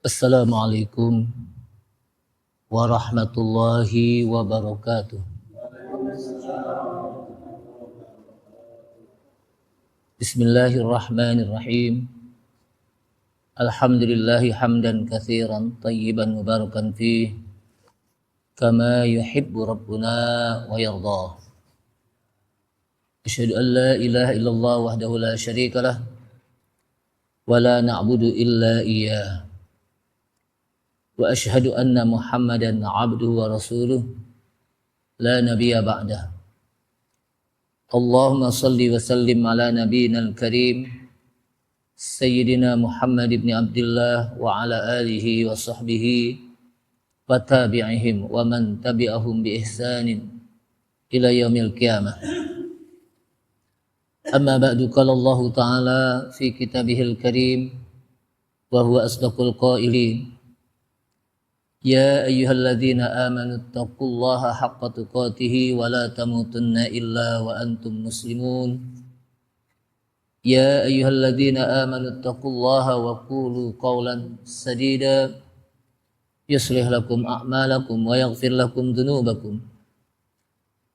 Assalamualaikum warahmatullahi wabarakatuh. Bismillahirrahmanirrahim. Alhamdulillahi hamdan katsiran tayyiban mubarakan fih kama yuhibbu rabbuna wa yardah. Asyhadu an la ilaha illallah wahdahu la syarikalah wa la na'budu illa iyyah. Wa asyhadu anna Muhammadan 'abduhu wa rasuluh la nabiyya ba'dah. Allahumma salli wa sallim ala nabiyyinal karim Sayyidina Muhammad ibn Abdullah wa ala alihi wa sahbihi wa tabi'ihim wa man tabi'ahum bi ihsanin ila yaumil qiyamah. Amma ba'du, qala Allah ta'ala fi kitabihil karim wa huwa asdaqul qailin. Ya ayyuhalladzina amanu taqullaha haqqa tuqatih wa la tamutunna illa wa antum muslimun. Ya ayyuhalladzina amanu taqullaha wa qulu qawlan sadida yuslih lakum a'malakum wa yaghfir lakum dhunubakum.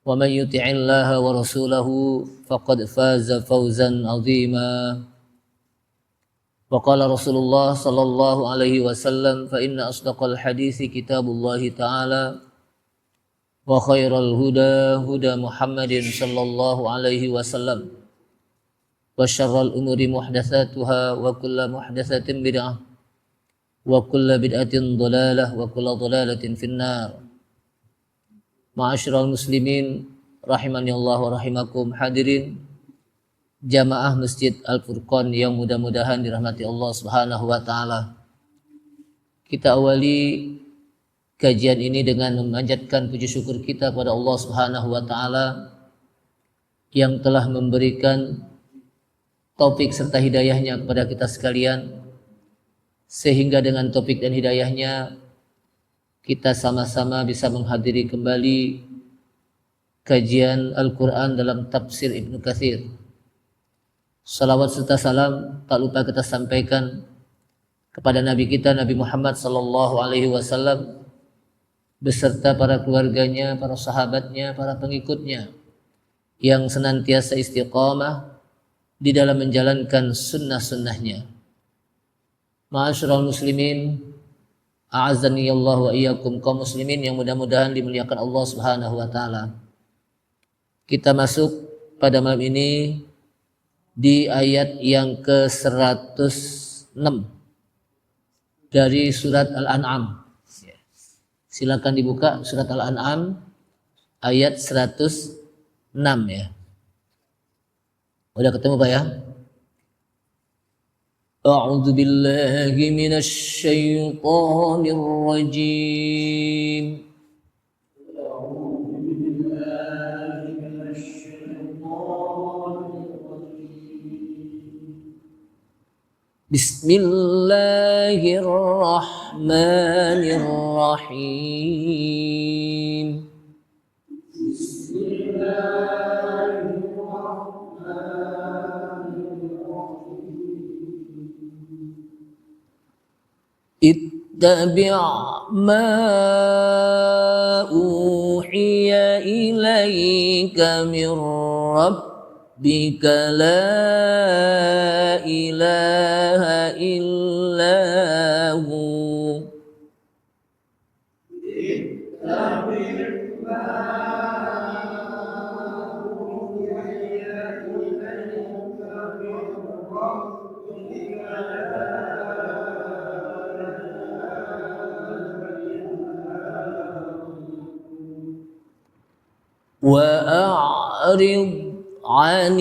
Wa man yuti'illaha wa rasulahu faqad faza fawzan 'azima. Wa qala Rasulullah sallallahu alaihi wasallam fa inna asdaqal haditsi kitabullahi ta'ala wa khairal huda huda Muhammadin sallallahu alaihi wasallam wa syarral umuri muhdatsatuha wa kullu muhdatsatin bid'ah wa kullu bid'atin dhalalah wa kullu dhalalatin finnar. Ma'asyiral muslimin rahimani Allah wa rahimakum, hadirin jamaah Masjid Al-Furqan yang mudah-mudahan dirahmati Allah Subhanahu wa taala. Kita awali kajian ini dengan memanjatkan puji syukur kita kepada Allah Subhanahu wa taala yang telah memberikan taufik serta hidayahnya kepada kita sekalian, sehingga dengan taufik dan hidayahnya kita sama-sama bisa menghadiri kembali kajian Al-Quran dalam tafsir Ibnu Katsir. Salawat serta salam tak lupa kita sampaikan kepada Nabi kita Nabi Muhammad sallallahu alaihi wasallam beserta para keluarganya, para sahabatnya, para pengikutnya yang senantiasa istiqamah di dalam menjalankan sunnah-sunnahnya. Ma'asyiral muslimin, a'azzani Allah wa iyyakum, kaum muslimin yang mudah-mudahan dimuliakan Allah Subhanahu wa taala. Kita masuk pada malam ini di ayat yang ke-106 dari surat Al-An'am. Silakan dibuka surat Al-An'am ayat 106 ya. Udah ketemu Pak ya? A'udzu billahi minasy syaithanir rajim. Bismillahirrahmanirrahim. Ittabi' ma uhiya ilaika min rabbika la ilaha illa hu. وأعرض عن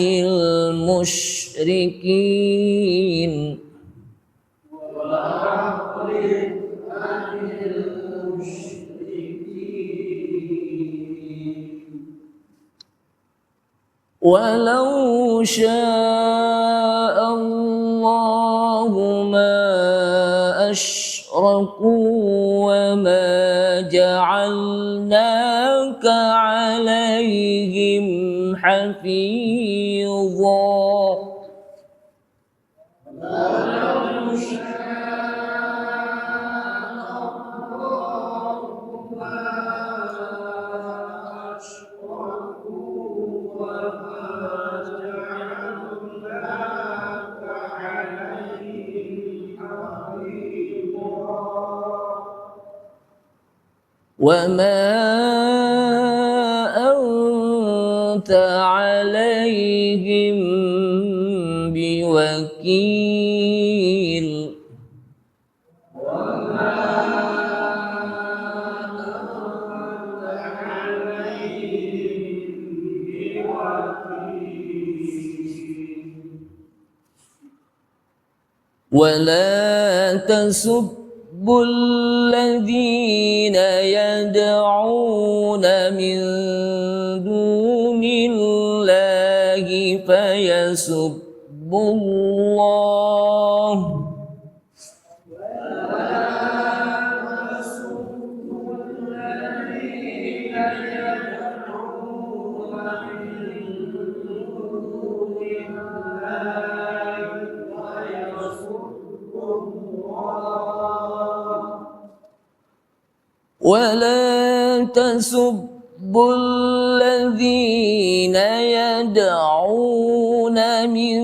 المشركين ولو شاء الله ما أشركوا وما جعلناك عليهم حفيظا. وما أنت عليهم بوكيل ولا تسبوا الذين يدعون من دون الله فيسبوا الله ولا تسبوا الذين يدعون من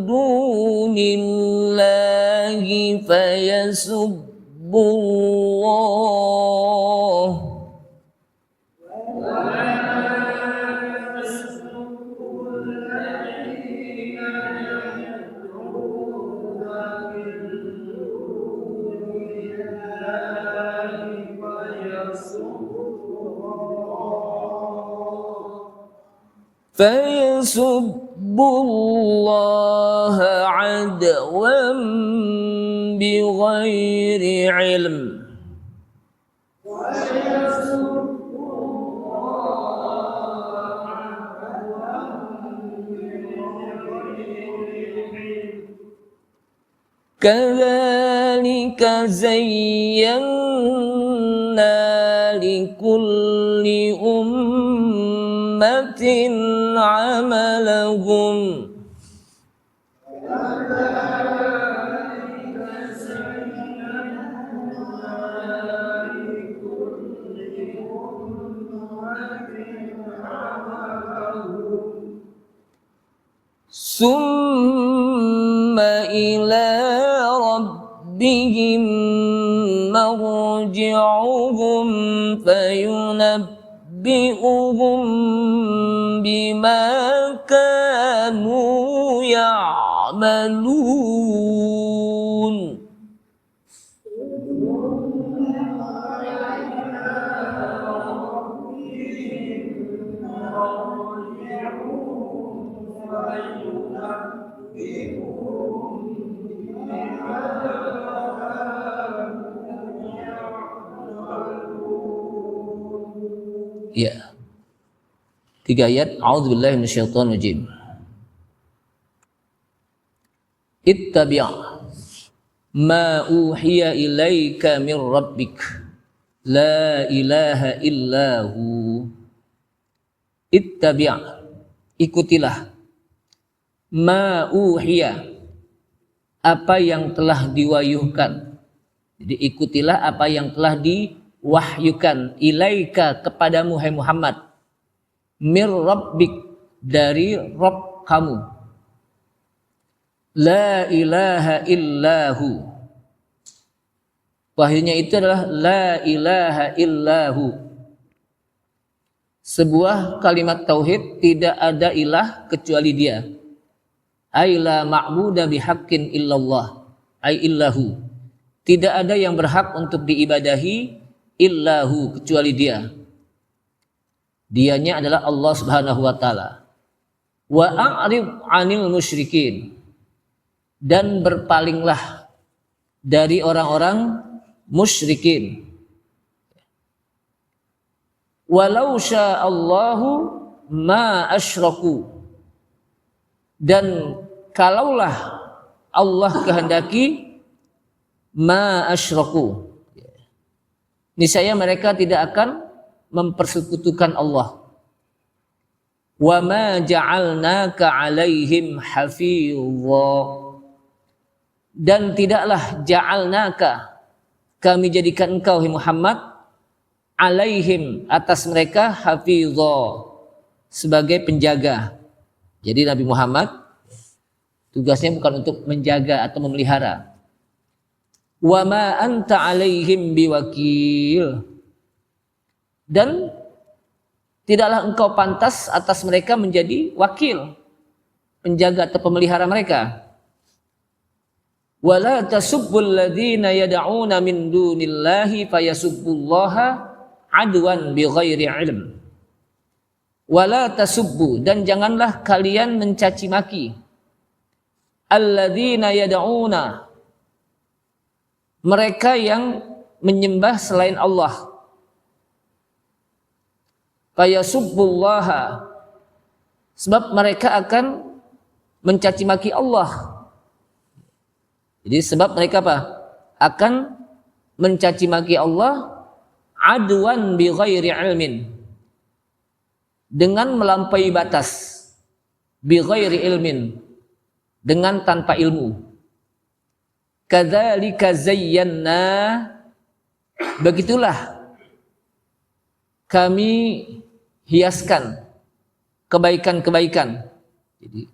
دون الله فيسبوا الله فيسبوا الله عدوا بغير علم كذلك زينا لكل أمة عملهم ثم إلى ربهم مرجعهم فينبئهم بما كانوا يعملون Ya. 3 ayat. A'udzubillahi minasyaitonirrajim. Ittabi' ma uhiya ilaika min rabbik la ilaha illahu. Ittabi' ikutilah ma uhiya apa yang telah diwahyukan. Jadi ikutilah apa yang telah diwahyukan ilaika kepadamu hai Muhammad mir rabbik dari Rabb kamu la ilaha illahu wahyunya itu adalah la ilaha illahu sebuah kalimat tauhid tidak ada ilah kecuali dia ay la ma'buda bihaqqin illallah ay illahu tidak ada yang berhak untuk diibadahi illahu kecuali dia. Dianya adalah Allah Subhanahu wa taala. Wa a'rid 'anil musyrikin dan berpalinglah dari orang-orang musyrikin. Walau sya'allahu ma asyraku dan kalaulah Allah kehendaki ma asyraku niscaya mereka tidak akan mempersekutukan Allah. Wa ma ja'alnaka 'alaihim hafizha dan tidaklah ja'alnaka kami jadikan engkau hai Muhammad 'alaihim atas mereka hafizha sebagai penjaga. Jadi Nabi Muhammad tugasnya bukan untuk menjaga atau memelihara. Wa ma anta 'alaihim biwakil dan tidaklah engkau pantas atas mereka menjadi wakil, penjaga atau pemelihara mereka. Wala tasubbul ladzina yad'una min dunillahi fayasubbullaha adwan bighairi ilm. Wala tasubbu, dan janganlah kalian mencaci maki alladzina yad'una, mereka yang menyembah selain Allah. Fayasubbullaha, sebab mereka akan mencaci maki Allah. Jadi sebab mereka apa? Akan mencaci maki Allah adwan bi ghairi ilmin, dengan melampaui batas, bi ghairi ilmin, dengan tanpa ilmu. Kadzalika zayyana, begitulah kami hiaskan kebaikan-kebaikan. Jadi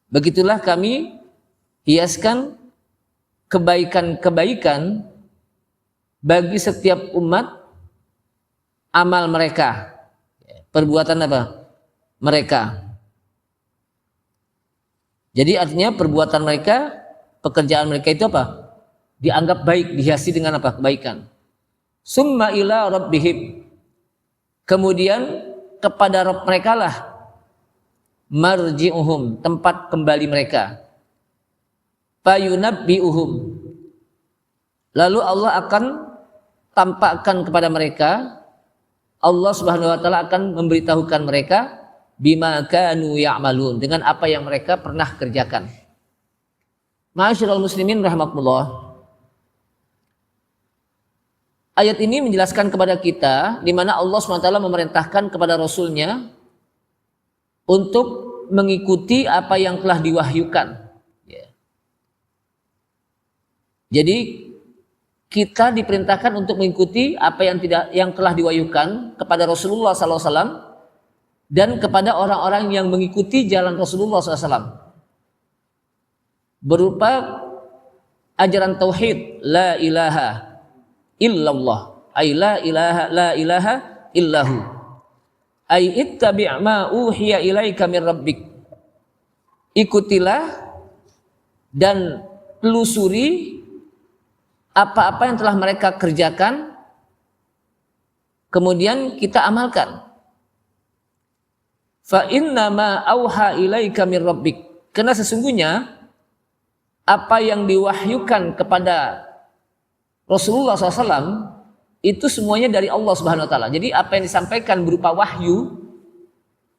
begitulah kami hiaskan kebaikan-kebaikan bagi setiap umat amal mereka. Perbuatan apa? Mereka. Jadi artinya perbuatan mereka, pekerjaan mereka itu apa? Dianggap baik, dihiasi dengan apa? Kebaikan. Summa ila rabbihim, kemudian kepada Rabb mereka lah marji'uhum, tempat kembali mereka. Fayunabbi'uhum, lalu Allah akan tampakkan kepada mereka, Allah Subhanahu wa taala akan memberitahukan mereka bima kanu ya'malun, dengan apa yang mereka pernah kerjakan. Ma'asyiral muslimin rahimakumullah. Ayat ini menjelaskan kepada kita di mana Allah Subhanahu wa taala memerintahkan kepada Rasulnya untuk mengikuti apa yang telah diwahyukan. Jadi kita diperintahkan untuk mengikuti apa yang telah diwahyukan kepada Rasulullah SAW dan kepada orang-orang yang mengikuti jalan Rasulullah SAW berupa ajaran tauhid, la ilaha illallah, ay la ilaha illahu, ay ittabi' ma uhiya ilaika min rabbik, ikutilah dan telusuri apa-apa yang telah mereka kerjakan, kemudian kita amalkan. Fa inna ma auha ilaika min rabbik, karena sesungguhnya apa yang diwahyukan kepada Rasulullah SAW itu semuanya dari Allah Subhanahu Wa Taala. Jadi apa yang disampaikan berupa wahyu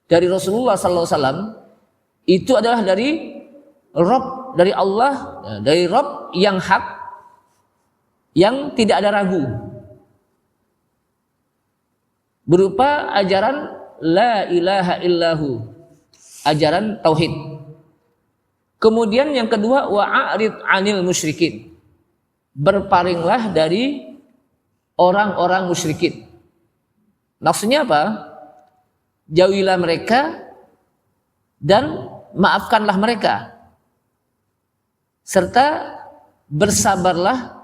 dari Rasulullah SAW itu adalah dari Rabb, dari Allah, dari Rabb yang hak, yang tidak ada ragu, berupa ajaran la ilaha illahu, ajaran tauhid. Kemudian yang kedua, wa'arid 'anil musyrikin, berpalinglah dari orang-orang musyrikin. Maksudnya apa? Jauhilah mereka dan maafkanlah mereka, serta bersabarlah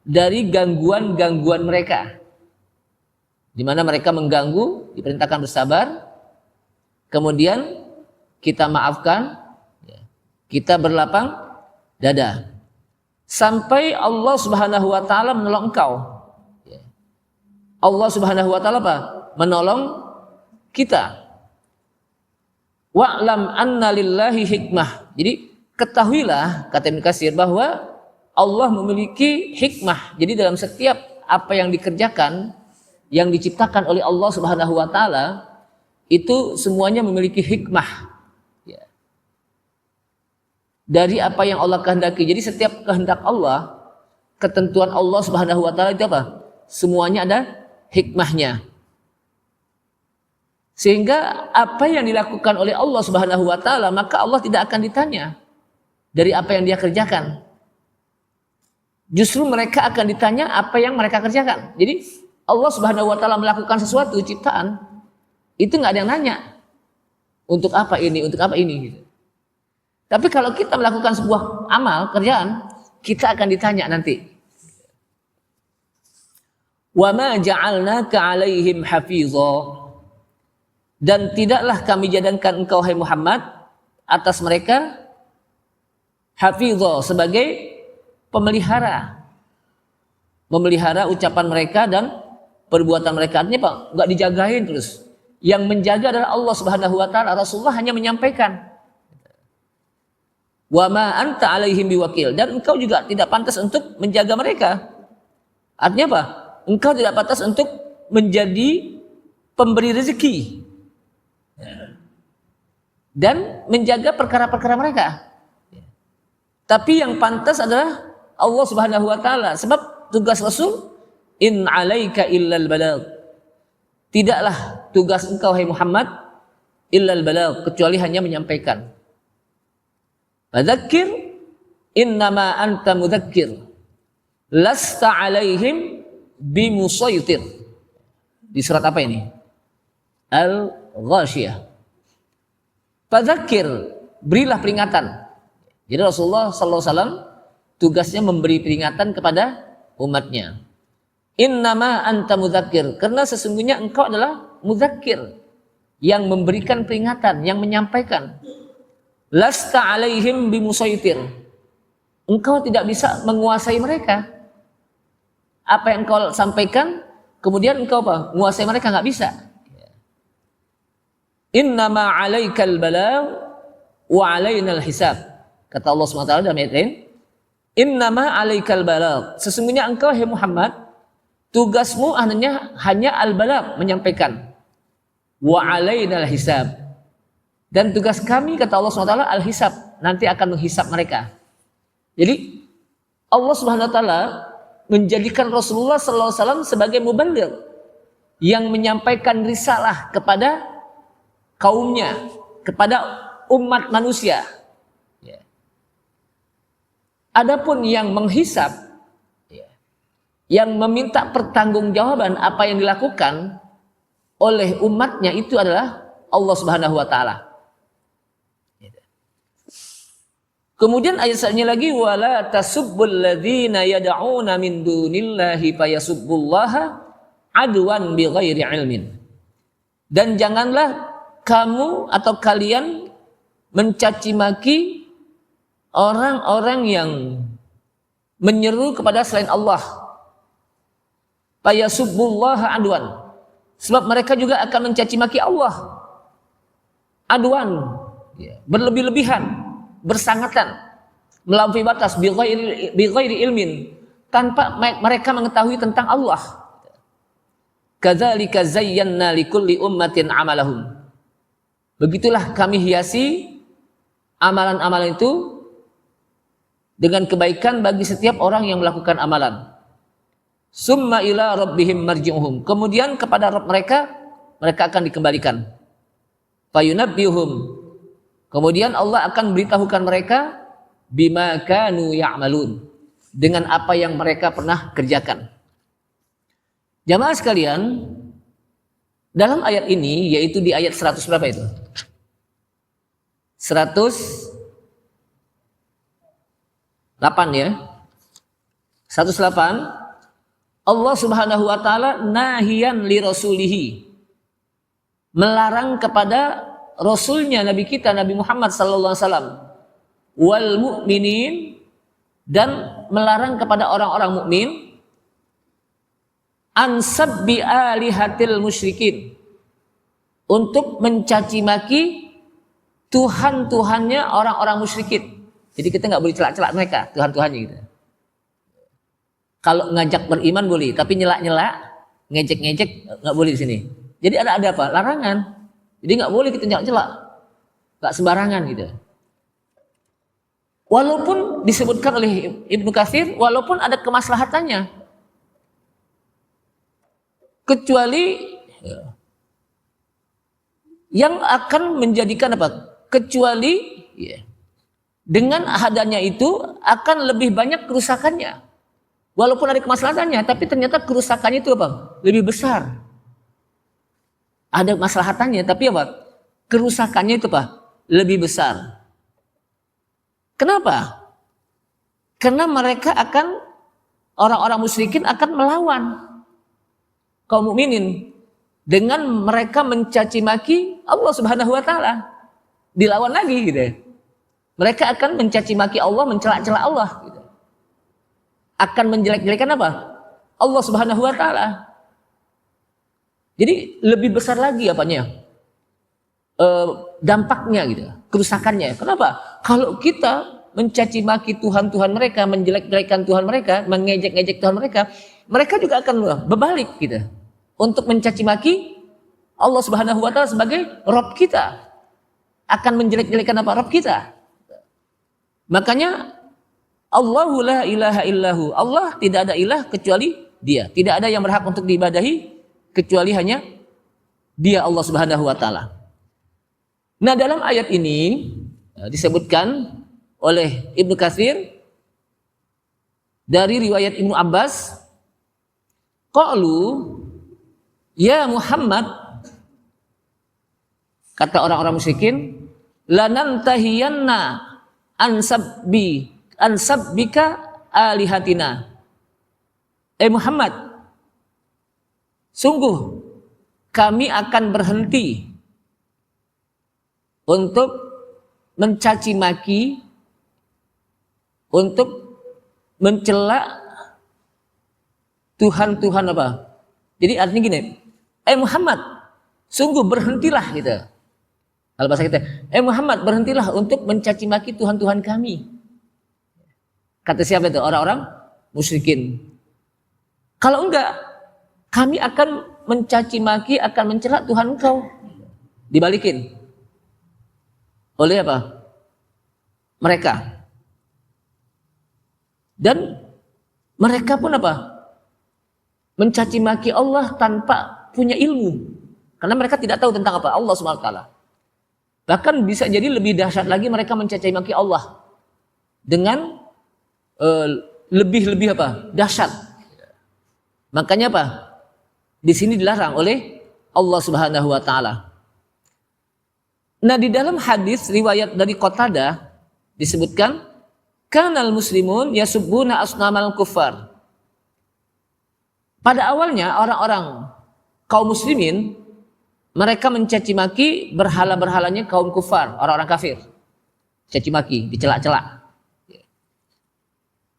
dari gangguan-gangguan mereka, di mana mereka mengganggu, diperintahkan bersabar, kemudian kita maafkan, kita berlapang dada, sampai Allah Subhanahu wa taala menolong engkau. Allah Subhanahu wa taala apa? Menolong kita. Wa'lam anna lillahi hikmah. Jadi ketahuilah, kata Ibnu Katsir, bahwa Allah memiliki hikmah. Jadi dalam setiap apa yang dikerjakan, yang diciptakan oleh Allah Subhanahu wa taala, itu semuanya memiliki hikmah. Ya. Dari apa yang Allah kehendaki. Jadi setiap kehendak Allah, ketentuan Allah Subhanahu wa taala itu apa? Semuanya ada hikmahnya. Sehingga apa yang dilakukan oleh Allah Subhanahu wa taala, maka Allah tidak akan ditanya dari apa yang dia kerjakan. Justru mereka akan ditanya apa yang mereka kerjakan. Jadi Allah Subhanahu wa taala melakukan sesuatu ciptaan, itu nggak ada yang nanya untuk apa ini, untuk apa ini gitu. Tapi kalau kita melakukan sebuah amal, kerjaan, kita akan ditanya nanti. Wa ma ja'alnaka 'alaihim hafizha. Dan tidaklah kami jadikan engkau hai Muhammad atas mereka hafizha, sebagai pemelihara. Memelihara ucapan mereka dan perbuatan mereka. Artinya Pak, enggak dijagain terus. Yang menjaga adalah Allah Subhanahu wa taala. Rasulullah hanya menyampaikan. Wa ma anta 'alaihim biwakil, dan engkau juga tidak pantas untuk menjaga mereka. Artinya apa? Engkau tidak pantas untuk menjadi pemberi rezeki dan menjaga perkara-perkara mereka. Tapi yang pantas adalah Allah Subhanahu wa taala, sebab tugas Rasul in 'alaika illal balagh. Tidaklah tugas engkau hai Muhammad illal balagh, kecuali hanya menyampaikan. Fadzakir innama anta mudzakir lasta 'alaihim bimusaitir. Di surat apa ini? Al-Ghasyiyah. Fadzakir, berilah peringatan. Jadi Rasulullah sallallahu alaihi wasallam tugasnya memberi peringatan kepada umatnya. Innama anta mudzakir, karena sesungguhnya engkau adalah mudzakir, yang memberikan peringatan, yang menyampaikan. Lasta 'alaihim bimusaitir. Engkau tidak bisa menguasai mereka. Apa yang engkau sampaikan, kemudian engkau apa? Menguasai mereka, enggak bisa. Innama 'alaikal balagh wa 'alainal hisab. Kata Allah SWT dalam ayat lain, innama 'alaikal balagh. Sesungguhnya engkau hai Muhammad, tugasmu hanya al-balagh, menyampaikan. Wa 'alainal hisab. Dan tugas kami, kata Allah SWT, al-hisab, nanti akan menghisab mereka. Jadi Allah Subhanahu wa taala menjadikan Rasulullah sallallahu alaihi wasallam sebagai muballigh, yang menyampaikan risalah kepada kaumnya, kepada umat manusia. Adapun yang menghisab, yang meminta pertanggungjawaban apa yang dilakukan oleh umatnya, itu adalah Allah Subhanahu wa taala. Kemudian ayat selanjutnya lagi, wala tasubbul ladzina yad'una min dunillahi fayasubbullaha adwan bighairi ilmin. Dan janganlah kamu atau kalian mencaci maki orang-orang yang menyeru kepada selain Allah. Fayasubbullaha adwan. Sebab mereka juga akan mencaci maki Allah. Adwan, berlebih-lebihan, bersangatan, melampaui batas, bighairi ilmin, tanpa mereka mengetahui tentang Allah. Kadzalika zayyana likulli ummatin amalahum. Begitulah kami hiasi amalan-amalan itu dengan kebaikan bagi setiap orang yang melakukan amalan. Summa ila rabbihim marji'uhum. Kemudian kepada Rabb mereka akan dikembalikan. Fayunabbihum. Kemudian Allah akan beritahukan mereka bima kanu ya'malun, dengan apa yang mereka pernah kerjakan. Jamaah sekalian, dalam ayat ini, yaitu di ayat 100 berapa itu? 108 ya. 108. Allah Subhanahu wa taala nahiyan li rasulihi, melarang kepada Rasulnya, Nabi kita Nabi Muhammad sallallahu alaihi wasallam, wal mu'minin, dan melarang kepada orang-orang mukmin, ansabbi alihatil musyrikin, untuk mencaci maki Tuhan-Tuhannya orang-orang musyrikin. Jadi kita nggak boleh celak-celak mereka, Tuhan-Tuhannya gitu. Kalau ngajak beriman boleh, tapi nyelak-nyelak, ngejek-ngejek nggak boleh di sini. Jadi ada apa? Larangan. Jadi nggak boleh kita celak-celak, nggak sembarangan gitu. Walaupun disebutkan oleh Ibnu Katsir, walaupun ada kemaslahatannya, kecuali yang akan menjadikan apa? Kecuali dengan adanya itu akan lebih banyak kerusakannya. Walaupun ada kemaslahatannya, tapi ternyata kerusakannya itu apa? Lebih besar. Ada maslahatannya, tapi apa? Kerusakannya itu apa? Lebih besar. Kenapa? Karena mereka akan, orang-orang musyrikin akan melawan. kaum mukminin dengan mereka mencaci maki Allah Subhanahu wa taala. Dilawan lagi gitu ya. Mereka akan mencaci maki Allah, mencela-cela Allah gitu. Akan menjelek-jelekan apa? Allah Subhanahu wa taala. Jadi lebih besar lagi apanya? Dampaknya gitu, kerusakannya. Kenapa? Kalau kita mencaci maki Tuhan-Tuhan mereka, menjelek-jelekan Tuhan mereka, mengejek-ngejek Tuhan mereka, mereka juga akan berbalik gitu untuk mencaci maki Allah Subhanahu wa taala sebagai Rabb kita. Akan menjelek-jelekan apa? Rabb kita. Makanya Allahu la ilaha illahu. Allah tidak ada ilah kecuali Dia. Tidak ada yang berhak untuk diibadahi kecuali hanya Dia, Allah Subhanahu wa taala. Nah, dalam ayat ini disebutkan oleh Ibnu Katsir dari riwayat Ibnu Abbas, qalu ya Muhammad, kata orang-orang musyrikin, lanantahiyanna ansabbika alihatina. Muhammad, sungguh kami akan berhenti untuk mencaci maki, untuk mencela Tuhan-Tuhan apa? Jadi artinya gini, Muhammad, sungguh berhentilah gitu. Kalau bahasa kita, Muhammad, berhentilah untuk mencaci maki Tuhan-Tuhan kami. Kata siapa itu? Orang-orang musyrikin. Kalau enggak, kami akan mencaci maki, akan mencela Tuhan engkau. Dibalikin. Oleh apa? Mereka. Dan mereka pun apa? Mencaci maki Allah tanpa punya ilmu. Karena mereka tidak tahu tentang apa? Allah SWT. Bahkan bisa jadi lebih dahsyat lagi mereka mencaci maki Allah. Dengan lebih apa? Dahsyat. Makanya apa? Di sini dilarang oleh Allah Subhanahu wa taala. Nah, di dalam hadis riwayat dari Qatadah disebutkan, kanal muslimun yasubbuna asnamal kuffar. Pada awalnya orang-orang kaum muslimin mereka mencaci maki berhala-berhalanya kaum kufar, orang-orang kafir. Caci maki, dicela-cela.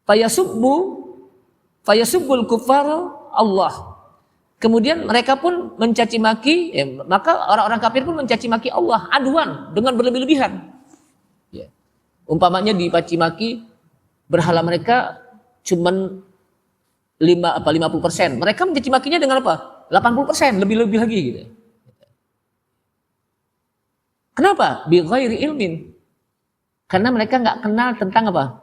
Fayasubbul kuffar Allah. Kemudian mereka pun mencaci maki, maka orang-orang kafir pun mencaci maki Allah, aduan dengan berlebih-lebihan. Ya. Umpamanya dicaci maki berhala mereka cuman 50%. Mereka mencaci makinya dengan apa? 80%, lebih-lebih lagi gitu. Kenapa? Bi ghairi ilmin. Karena mereka nggak kenal tentang apa?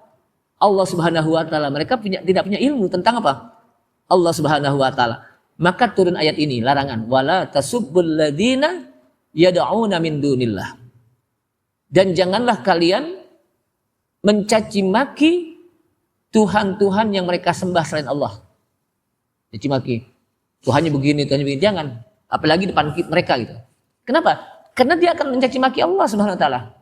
Allah Subhanahu wa taala. Mereka tidak punya ilmu tentang apa? Allah Subhanahu wa taala. Maka turun ayat ini, larangan, wala tasubbul ladzina yad'una min dunillah. Dan janganlah kalian mencaci maki Tuhan-Tuhan yang mereka sembah selain Allah. Caci maki. Tuhannya begini, Tuhannya begini, jangan. Apalagi depan mereka gitu. Kenapa? Karena dia akan mencaci maki Allah Subhanahu wa taala.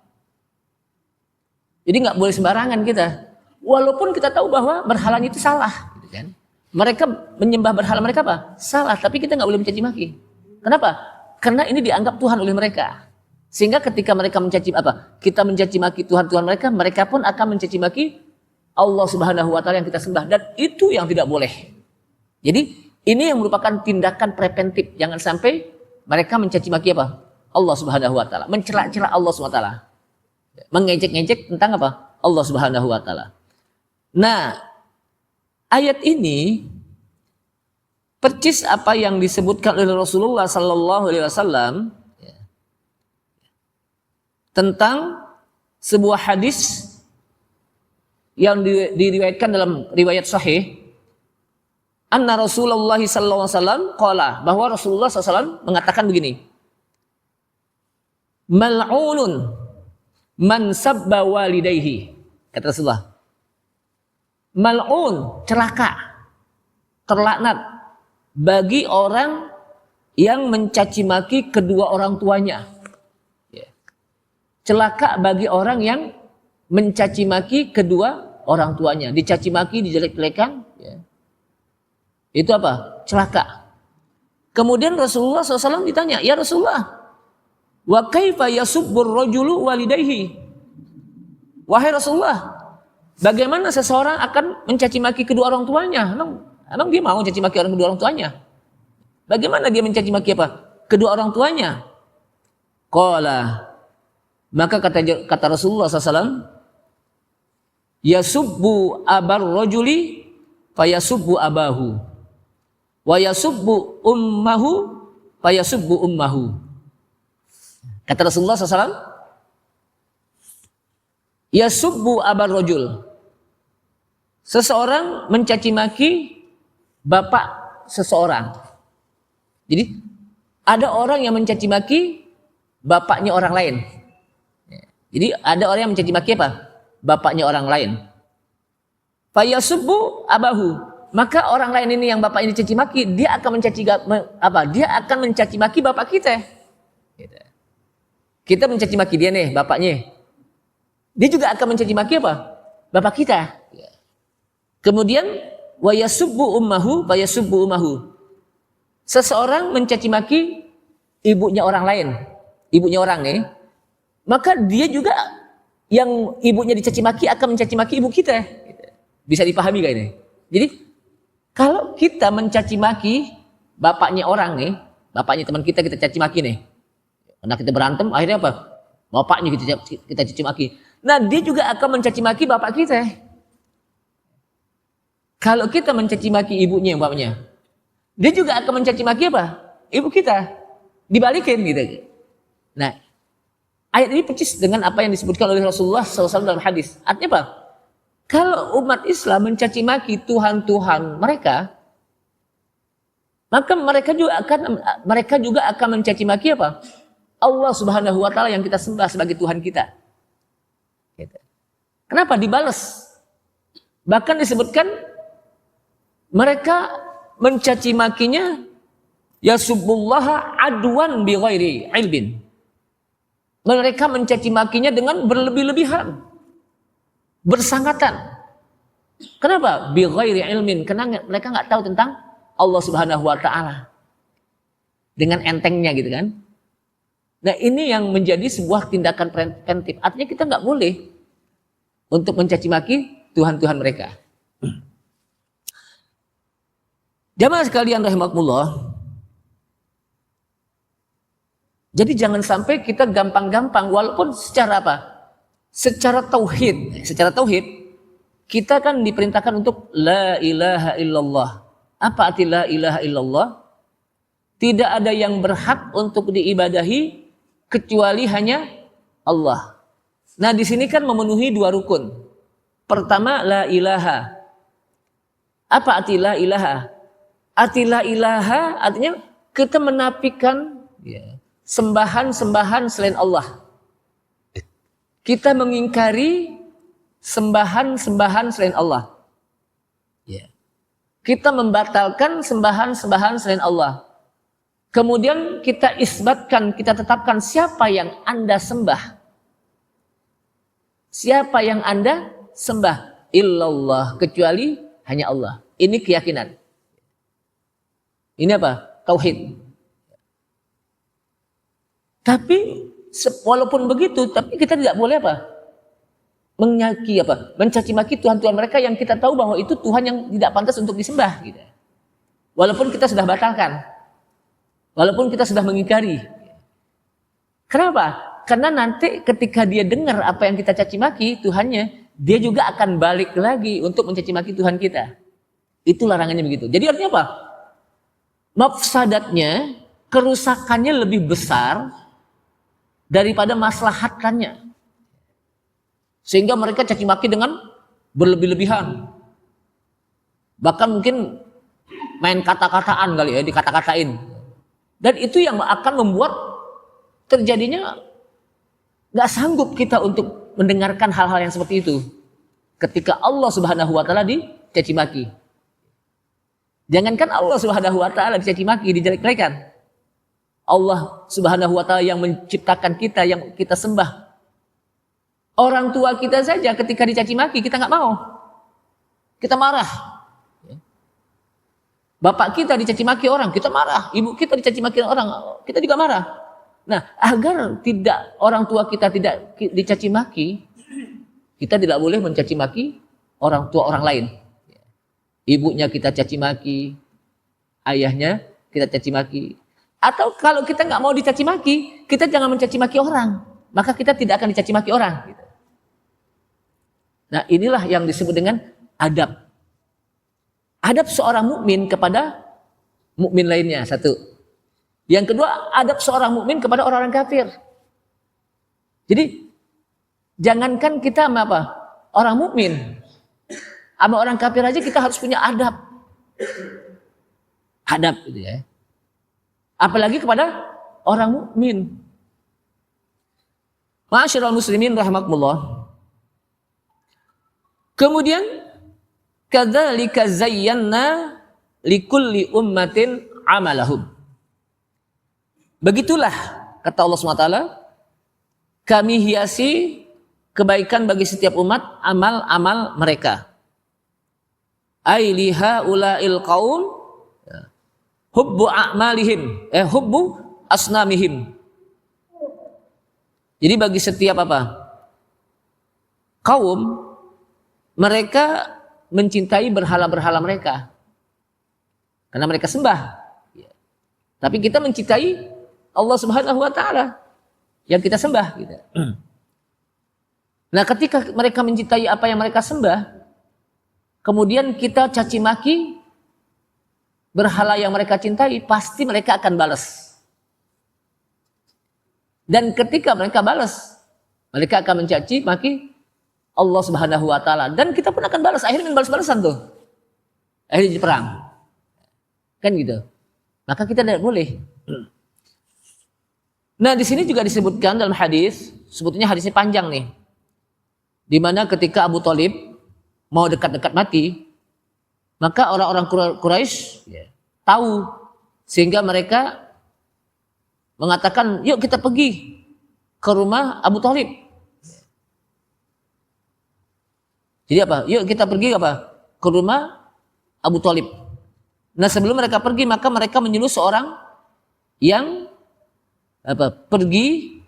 Jadi nggak boleh sembarangan kita. Walaupun kita tahu bahwa berhalanya itu salah, gitu kan? Mereka menyembah berhala mereka apa? Salah, tapi kita nggak boleh mencaci maki. Kenapa? Karena ini dianggap Tuhan oleh mereka. Sehingga ketika mereka mencaci apa? Kita mencaci maki Tuhan-Tuhan mereka, mereka pun akan mencaci maki Allah Subhanahu wa taala yang kita sembah, dan itu yang tidak boleh. Jadi ini yang merupakan tindakan preventif. Jangan sampai mereka mencaci maki apa? Allah Subhanahu wa taala, mencela-cela Allah Subhanahu wa taala. Mengejek-ngejek tentang apa? Allah Subhanahu wa taala. Nah, ayat ini percis apa yang disebutkan oleh Rasulullah sallallahu alaihi wasallam tentang sebuah hadis yang diriwayatkan dalam riwayat sahih, anna Rasulullah sallallahu alaihi wasallam qala, bahwa Rasulullah sallallahu alaihi wasallam mengatakan begini, mal'unun man sabba walidayhi, kata Rasulullah. Mal'un, celaka, terlaknat bagi orang yang mencaci maki kedua orang tuanya. Celaka bagi orang yang mencaci maki kedua orang tuanya. Dicaci maki, dijelek-jelekan. Itu apa? Celaka. Kemudian Rasulullah SAW ditanya, ya Rasulullah, wa kaifa yasubbur rajulu walidayhi? Wahai Rasulullah, bagaimana seseorang akan mencaci maki kedua orang tuanya? Emang dia mau mencaci maki kedua orang tuanya? Bagaimana dia mencaci maki apa? Kedua orang tuanya. Qala, maka kata Rasulullah SAW, yasubbu abar rajuli fayasubbu abahu, wa yasubbu ummahu fayasubbu ummahu. Kata Rasulullah SAW, yasubbu abar rajul, seseorang mencaci maki bapak seseorang. Jadi ada orang yang mencaci maki bapaknya orang lain. Jadi ada orang yang mencaci maki apa? Bapaknya orang lain. Fayasubbu abahu, maka orang lain ini yang bapak ini caci maki, dia akan mencaci apa? Dia akan mencaci maki bapak kita. Kita mencaci maki dia nih, bapaknya. Dia juga akan mencaci maki apa? Bapak kita. Kemudian wa yasubbu ummahu fa yasubbu ummahu. Seseorang mencaci maki ibunya orang lain, ibunya orang nih, maka dia juga yang ibunya dicaci maki akan mencaci maki ibu kita. Bisa dipahami gak ini? Jadi kalau kita mencaci maki bapaknya orang nih, bapaknya teman kita caci maki nih, karena kita berantem, akhirnya apa? Bapaknya kita caci maki. Nah, dia juga akan mencaci maki bapak kita. Kalau kita mencaci maki ibunya yang bapaknya, dia juga akan mencaci maki apa? Ibu kita. Dibalikin gitu. Nah, ayat ini persis dengan apa yang disebutkan oleh Rasulullah SAW dalam hadis. Artinya apa? Kalau umat Islam mencaci maki Tuhan-Tuhan mereka, maka mereka juga akan mencaci maki apa? Allah Subhanahu wa Ta'ala yang kita sembah sebagai Tuhan kita. Gitu. Kenapa dibalas? Bahkan disebutkan mereka mencaci makinya yasubbullaha adwan bi ghairi ilmin. Mereka mencaci makinya dengan berlebih-lebihan, bersangatan. Kenapa? Bi ghairi ilmin, karena mereka nggak tahu tentang Allah Subhanahu wa Ta'ala. Dengan entengnya gitu kan. Nah, ini yang menjadi sebuah tindakan preventif. Artinya kita nggak boleh untuk mencaci maki Tuhan-Tuhan mereka. Jamaah sekalian rahimakumullah. Jadi jangan sampai kita gampang-gampang, walaupun secara apa? Secara tauhid kita kan diperintahkan untuk la ilaha illallah. Apa arti la ilaha illallah? Tidak ada yang berhak untuk diibadahi kecuali hanya Allah. Nah, di sini kan memenuhi dua rukun. Pertama, la ilaha. Apa arti la ilaha? Arti la ilaha artinya kita menafikan sembahan-sembahan selain Allah. Kita mengingkari sembahan-sembahan selain Allah. Kita membatalkan sembahan-sembahan selain Allah. Kemudian kita isbatkan, kita tetapkan siapa yang Anda sembah. Siapa yang Anda sembah? Illallah, kecuali hanya Allah. Ini keyakinan. Ini apa? Tauhid. Tapi walaupun begitu, tapi kita tidak boleh apa? Mencaci maki Tuhan-Tuhan mereka yang kita tahu bahwa itu Tuhan yang tidak pantas untuk disembah. Gitu. Walaupun kita sudah batalkan. Walaupun kita sudah mengingkari. Kenapa? Karena nanti ketika dia dengar apa yang kita caci maki Tuhannya, dia juga akan balik lagi untuk mencaci maki Tuhan kita. Itu larangannya begitu. Jadi artinya apa? Mafsadatnya, kerusakannya lebih besar daripada maslahatannya. Sehingga mereka caci maki dengan berlebih-lebihan. Bahkan mungkin main kata-kataan kali ya, dikata-katain. Dan itu yang akan membuat terjadinya gak sanggup kita untuk mendengarkan hal-hal yang seperti itu. Ketika Allah Subhanahu wa Ta'ala dicaci maki. Jangankan Allah Subhanahu wa Ta'ala dicaci maki, dijelek-jelekan. Allah Subhanahu wa Ta'ala yang menciptakan kita, yang kita sembah. Orang tua kita saja ketika dicaci maki kita gak mau. Kita marah. Bapak kita dicaci maki orang, kita marah. Ibu kita dicaci maki orang, kita juga marah. Nah, agar tidak orang tua kita tidak dicaci maki, kita tidak boleh mencaci maki orang tua orang lain. Ibunya kita caci maki, ayahnya kita caci maki. Atau kalau kita nggak mau dicaci maki, kita jangan mencaci maki orang. Maka kita tidak akan dicaci maki orang. Nah, inilah yang disebut dengan adab. Adab seorang mukmin kepada mukmin lainnya, satu. Yang kedua, adab seorang mukmin kepada orang-orang kafir. Jadi jangankan kita sama apa? Orang mukmin. Sama orang kafir aja kita harus punya adab. Adab gitu ya. Apalagi kepada orang mukmin. Ma'asyiral muslimin rahimakumullah. Kemudian kadzalika zayyana likulli ummatin amalahum. Begitulah kata Allah SWT, kami hiasi kebaikan bagi setiap umat amal-amal mereka. Ai liha ulail qaum hubbu a'malihim hubbu asnamihim. Jadi bagi setiap apa? Kaum, mereka mencintai berhala-berhala mereka. Karena mereka sembah. Tapi kita mencintai Allah Subhanahu wa taala yang kita sembah gitu. Nah, ketika mereka mencintai apa yang mereka sembah, kemudian kita caci maki berhala yang mereka cintai, pasti mereka akan balas. Dan ketika mereka balas, mereka akan mencaci maki Allah Subhanahu wa taala, dan kita pun akan balas. Akhirnya balas-balasan tuh. Akhirnya jadi perang. Kan gitu. Maka kita tidak boleh. Nah, di sini juga disebutkan dalam hadis, sebetulnya hadisnya panjang nih. Di mana ketika Abu Thalib mau dekat-dekat mati, maka orang-orang Quraisy tahu, sehingga mereka mengatakan, "Yuk kita pergi ke rumah Abu Thalib." Jadi apa? Yuk kita pergi apa? Ke rumah Abu Thalib. Nah, sebelum mereka pergi, maka mereka menyuruh seorang yang pergi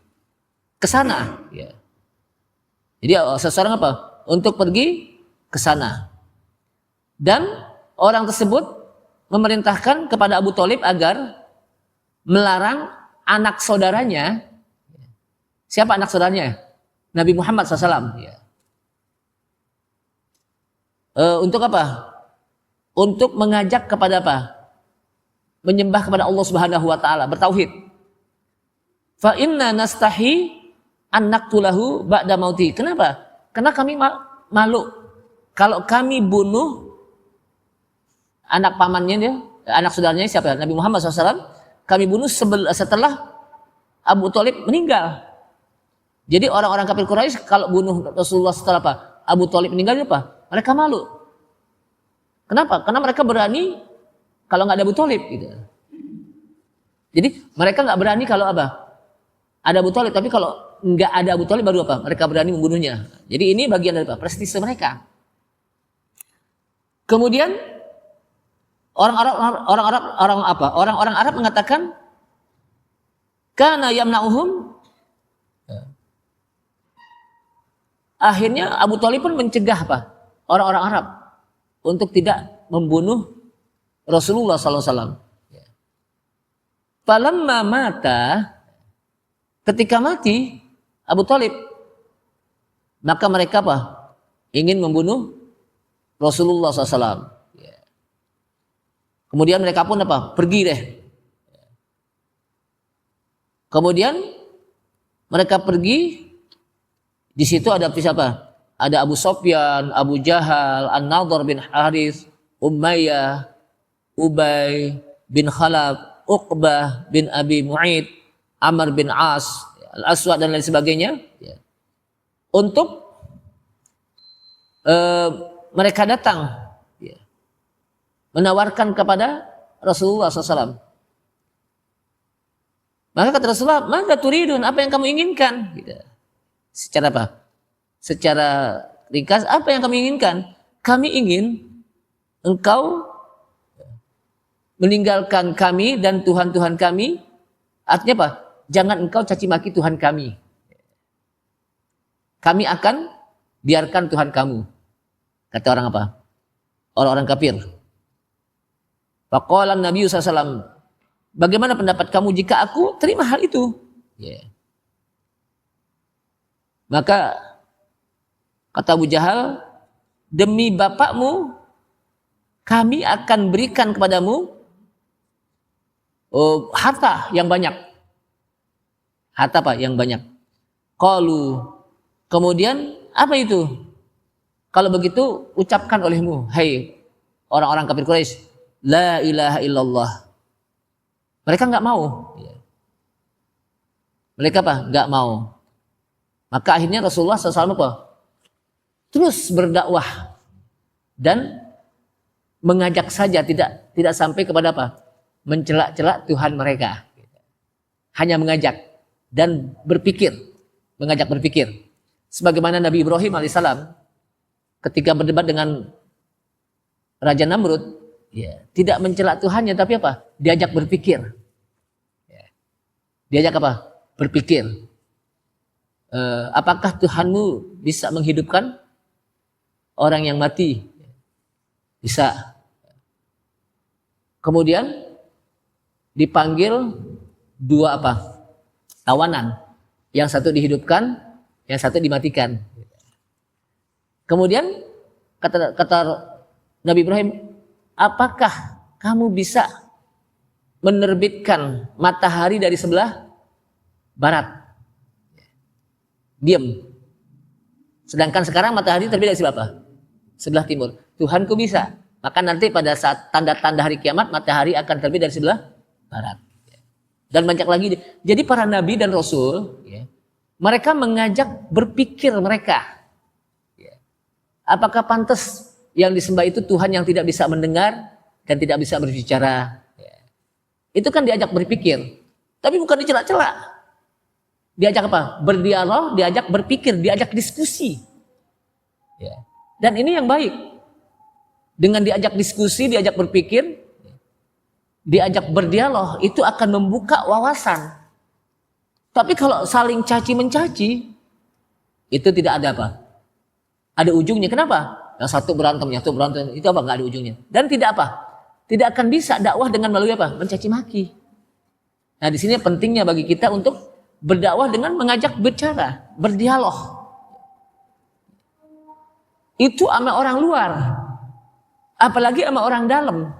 ke sana. Ya. Jadi seseorang apa? Untuk pergi ke sana. Dan orang tersebut memerintahkan kepada Abu Thalib agar melarang anak saudaranya. Siapa anak saudaranya? Nabi Muhammad SAW. Ya. Untuk apa? Untuk mengajak kepada apa? Menyembah kepada Allah Subhanahu wa taala, bertauhid. Fa inna nastahi an naqtulahu ba'da mauti. Kenapa? Karena kami malu kalau kami bunuh anak pamannya dia, anak saudaranya siapa? Nabi Muhammad SAW. Kami bunuh setelah Abu Thalib meninggal. Jadi orang-orang kafir Quraisy kalau bunuh Rasulullah setelah apa? Abu Thalib meninggal apa? Mereka malu. Kenapa? Karena mereka berani kalau nggak ada Abu Thalib gitu. Jadi mereka nggak berani kalau apa? Ada Abu Thalib, tapi kalau nggak ada Abu Thalib baru apa? Mereka berani membunuhnya. Jadi ini bagian dari apa? Prestise mereka. Kemudian orang-orang Arab mengatakan kana yamna'uhum. Akhirnya Abu Thalib pun mencegah apa? Orang-orang Arab untuk tidak membunuh Rasulullah SAW. Falamma mata, ketika mati Abu Thalib, maka mereka apa? Ingin membunuh Rasulullah SAW. Kemudian mereka pun apa? Pergi deh. Kemudian mereka pergi. Di situ ada siapa? Ada Abu Sufyan, Abu Jahal, An-Nadhr bin Harith, Umayyah, Ubay bin Khalaf, Uqbah bin Abi Mu'id, Amr bin As, Al-Aswad dan lain sebagainya. Untuk mereka datang menawarkan kepada Rasulullah SAW. Maka kata Rasulullah, "Maka turidun, apa yang kamu inginkan?" Gitu. Secara apa? Secara ringkas, apa yang kami inginkan? Kami ingin engkau meninggalkan kami dan Tuhan-Tuhan kami. Artinya apa? Jangan engkau caci maki Tuhan kami. Kami akan biarkan Tuhan kamu. Kata orang apa? Orang-orang kafir. Faqala Nabi SAW, bagaimana pendapat kamu jika aku terima hal itu? Maka kata Abu Jahal, demi bapakmu, kami akan berikan kepadamu harta yang banyak. Harta apa? Yang banyak. Qalu, kemudian apa itu? Kalau begitu ucapkan olehmu, hai orang-orang kafir Quraisy, la ilaha illallah. Mereka nggak mau. Mereka apa? Nggak mau. Maka akhirnya Rasulullah SAW apa? Terus berdakwah dan mengajak saja, tidak sampai kepada apa? Mencelak-celak Tuhan mereka. Hanya mengajak dan berpikir, mengajak berpikir. Sebagaimana Nabi Ibrahim alaihissalam ketika berdebat dengan Raja Namrud, tidak mencelak Tuhannya, tapi apa? Diajak berpikir. Diajak apa? Berpikir. Apakah Tuhanmu bisa menghidupkan orang yang mati? Bisa. Kemudian dipanggil dua apa? Tawanan. Yang satu dihidupkan, yang satu dimatikan. Kemudian kata Nabi Ibrahim, apakah kamu bisa menerbitkan matahari dari sebelah barat? Diam. Sedangkan sekarang matahari terbit dari sebelah apa? Sebelah timur. Tuhanku bisa. Maka nanti pada saat tanda-tanda hari kiamat, matahari akan terbit dari sebelah barat. Dan banyak lagi. Jadi para nabi dan rasul, mereka mengajak berpikir mereka. Apakah pantas yang disembah itu Tuhan yang tidak bisa mendengar dan tidak bisa berbicara? Itu kan diajak berpikir. Tapi bukan dicelak-celak. Diajak apa? Berdialog, diajak berpikir, diajak diskusi. Dan ini yang baik. Dengan diajak diskusi, diajak berpikir, diajak berdialog, itu akan membuka wawasan. Tapi kalau saling caci-mencaci, itu tidak ada apa? Ada ujungnya. Kenapa? Yang satu berantem, yang satu berantem, itu apa? Nggak ada ujungnya. Dan tidak apa? Tidak akan bisa dakwah dengan melalui apa? Mencaci maki. Nah, di sini pentingnya bagi kita untuk berdakwah dengan mengajak bicara, berdialog. Itu sama orang luar, apalagi sama orang dalam.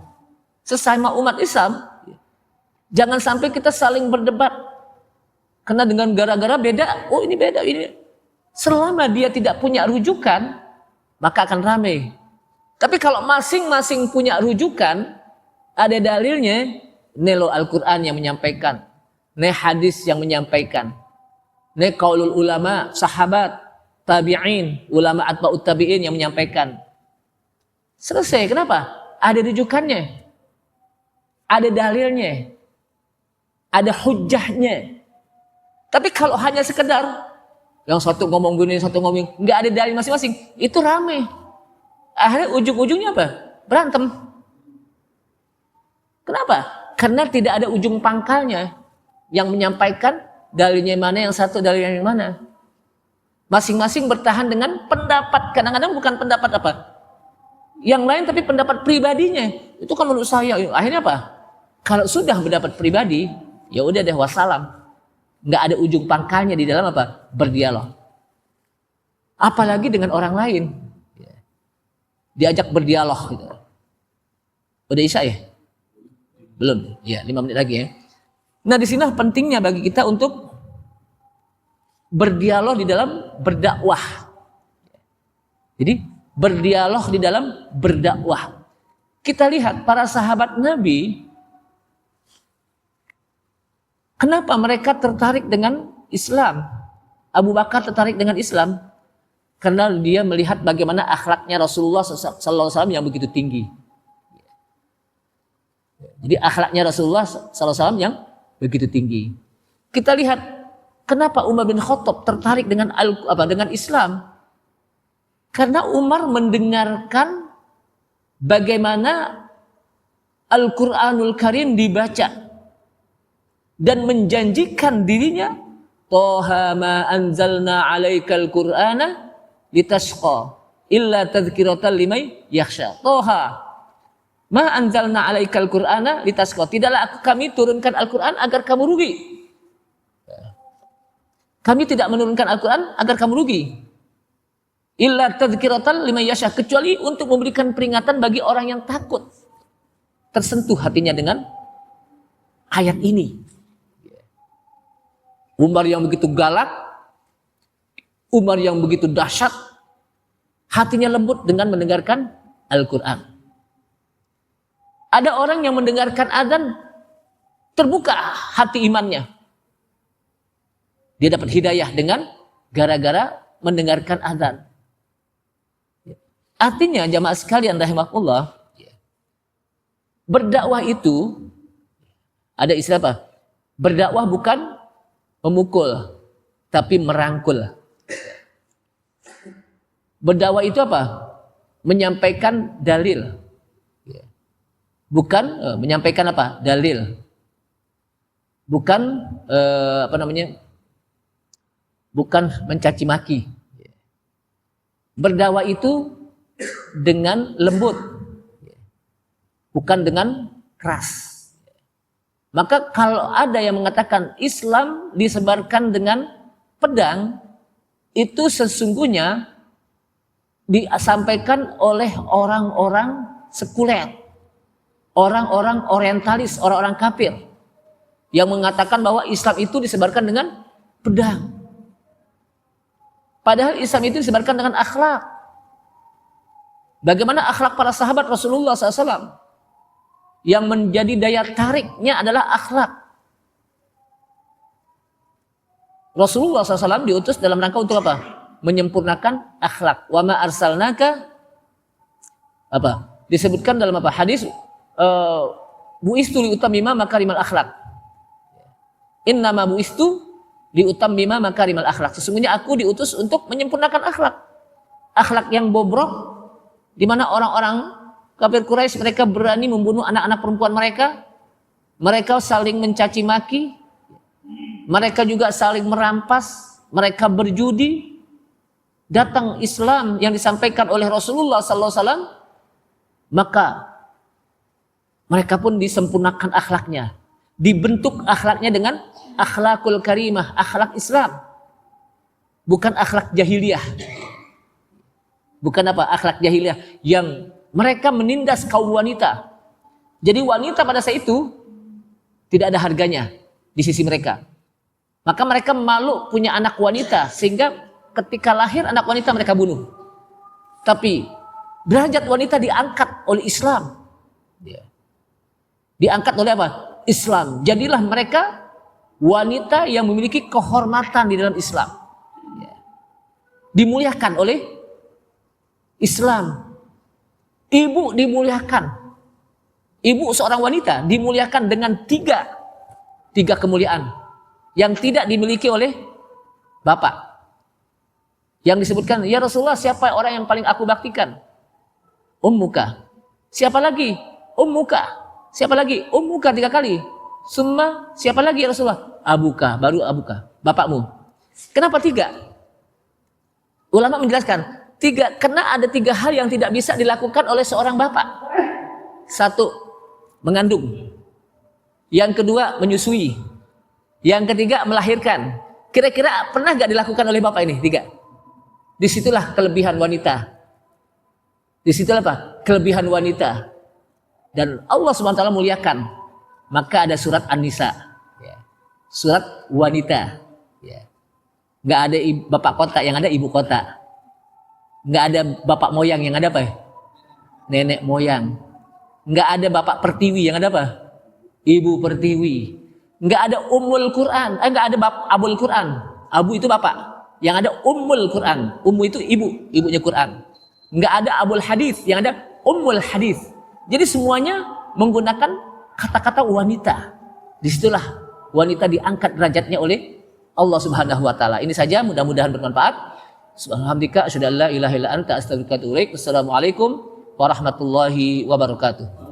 Sesama umat Islam, jangan sampai kita saling berdebat. Karena dengan gara-gara beda, oh ini beda, ini. Selama dia tidak punya rujukan, maka akan ramai. Tapi kalau masing-masing punya rujukan, ada dalilnya, nelo Al-Quran yang menyampaikan, ne hadis yang menyampaikan, ne qaulul ulama, sahabat, tabi'in, ulama atba'ut tabi'in yang menyampaikan. Selesai. Kenapa? Ada rujukannya, ada dalilnya, ada hujjahnya. Tapi kalau hanya sekedar yang satu ngomong gini, satu ngomong, nggak ada dalil masing-masing, itu rame. Akhirnya ujung-ujungnya apa? Berantem. Kenapa? Karena tidak ada ujung pangkalnya. Yang menyampaikan dalilnya mana, yang satu dalilnya yang mana. Masing-masing bertahan dengan pendapat. Kadang-kadang bukan pendapat apa? Yang lain tapi pendapat pribadinya. Itu kan menurut saya. Akhirnya apa? Kalau sudah pendapat pribadi, ya udah deh wassalam. Nggak ada ujung pangkalnya di dalam apa? Berdialog. Apalagi dengan orang lain. Diajak berdialog gitu. Udah isya ya? Belum. Ya, 5 menit lagi ya. Nah, di sini pentingnya bagi kita untuk berdialog di dalam berdakwah. Jadi berdialog di dalam berdakwah. Kita lihat para sahabat Nabi, kenapa mereka tertarik dengan Islam? Abu Bakar tertarik dengan Islam karena dia melihat bagaimana akhlaknya Rasulullah SAW yang begitu tinggi. Jadi akhlaknya Rasulullah SAW yang begitu tinggi. Kita lihat kenapa Umar bin Khattab tertarik dengan Islam? Karena Umar mendengarkan bagaimana Al-Quranul Karim dibaca dan menjanjikan dirinya, Toha ma anzalna alaikal Qur'ana litashqa illa tadhkiratan liman yakhsha. Toha ma anzalna alaikal Qur'ana litashqa. Tidaklah kami turunkan Al-Quran agar kamu rugi. Kami tidak menurunkan Al-Quran agar kamu rugi. Illa tadhkiratan liman yakhsha, kecuali untuk memberikan peringatan bagi orang yang takut, tersentuh hatinya dengan ayat ini. Umar yang begitu galak, Umar yang begitu dahsyat, hatinya lembut dengan mendengarkan Al-Quran. Ada orang yang mendengarkan azan, terbuka hati imannya. Dia dapat hidayah dengan gara-gara mendengarkan azan. Artinya jamaah sekalian rahimakumullah, berdakwah itu ada istilah apa? Berdakwah bukan memukul, tapi merangkul. Berdakwah itu apa? Menyampaikan dalil. Bukan menyampaikan apa? Dalil. Bukan bukan mencaci maki. Berdakwah itu dengan lembut, bukan dengan keras. Maka kalau ada yang mengatakan Islam disebarkan dengan pedang, itu sesungguhnya disampaikan oleh orang-orang sekuler, orang-orang orientalis, orang-orang kafir yang mengatakan bahwa Islam itu disebarkan dengan pedang. Padahal Islam itu disebarkan dengan akhlak. Bagaimana akhlak para sahabat Rasulullah SAW? Yang menjadi daya tariknya adalah akhlak. Rasulullah SAW diutus dalam rangka untuk apa? Menyempurnakan akhlak. Wa ma arsalnaka apa? Disebutkan dalam apa? Hadis buistu li utammima makarimal akhlak. Innama buistu li utammima makarimal akhlak. Sesungguhnya aku diutus untuk menyempurnakan akhlak. Akhlak yang bobrok, di mana orang-orang kafir Quraisy mereka berani membunuh anak-anak perempuan mereka. Mereka saling mencaci maki. Mereka juga saling merampas. Mereka berjudi. Datang Islam yang disampaikan oleh Rasulullah SAW, maka mereka pun disempurnakan akhlaknya. Dibentuk akhlaknya dengan akhlakul karimah, akhlak Islam. Bukan akhlak jahiliyah. Bukan apa? Akhlak jahiliyah yang mereka menindas kaum wanita. Jadi wanita pada saat itu tidak ada harganya di sisi mereka. Maka mereka malu punya anak wanita, sehingga ketika lahir anak wanita mereka bunuh. Tapi derajat wanita diangkat oleh Islam. Diangkat oleh apa? Islam. Jadilah mereka wanita yang memiliki kehormatan di dalam Islam. Dimuliakan oleh Islam. Ibu dimuliakan. Ibu seorang wanita dimuliakan dengan tiga kemuliaan yang tidak dimiliki oleh bapak. Yang disebutkan, ya Rasulullah, siapa orang yang paling aku baktikan? Ummuka. Siapa lagi? Ummuka. Siapa lagi? Ummuka 3 kali. Summa, siapa lagi ya Rasulullah? Abuka, baru abuka, bapakmu. Kenapa 3? Ulama menjelaskan 3, karena ada 3 hal yang tidak bisa dilakukan oleh seorang bapak. 1, mengandung. Yang kedua, menyusui. Yang ketiga, melahirkan. Kira-kira pernah gak dilakukan oleh bapak ini? 3. Disitulah kelebihan wanita. Disitulah apa? Kelebihan wanita. Dan Allah SWT muliakan. Maka ada surat An-Nisa. Surat wanita. Gak ada bapak kota, yang ada ibu kota. Nggak ada bapak moyang, yang ada apa? Nenek moyang. Nggak ada bapak pertiwi, yang ada apa? Ibu pertiwi. Nggak ada ummul Quran, nggak ada abul Quran. Abu itu bapak. Yang ada ummul Quran. Ummu itu ibu, ibunya Quran. Nggak ada abul hadis, yang ada ummul hadis. Jadi semuanya menggunakan kata-kata wanita. Disitulah wanita diangkat derajatnya oleh Allah Subhanahu Wa Taala. Ini saja, mudah-mudahan bermanfaat. Subhanallah, asyhadu an la ilaha illa anta, astaghfiruka wa atubu ilaik. Wassalamualaikum warahmatullahi wabarakatuh.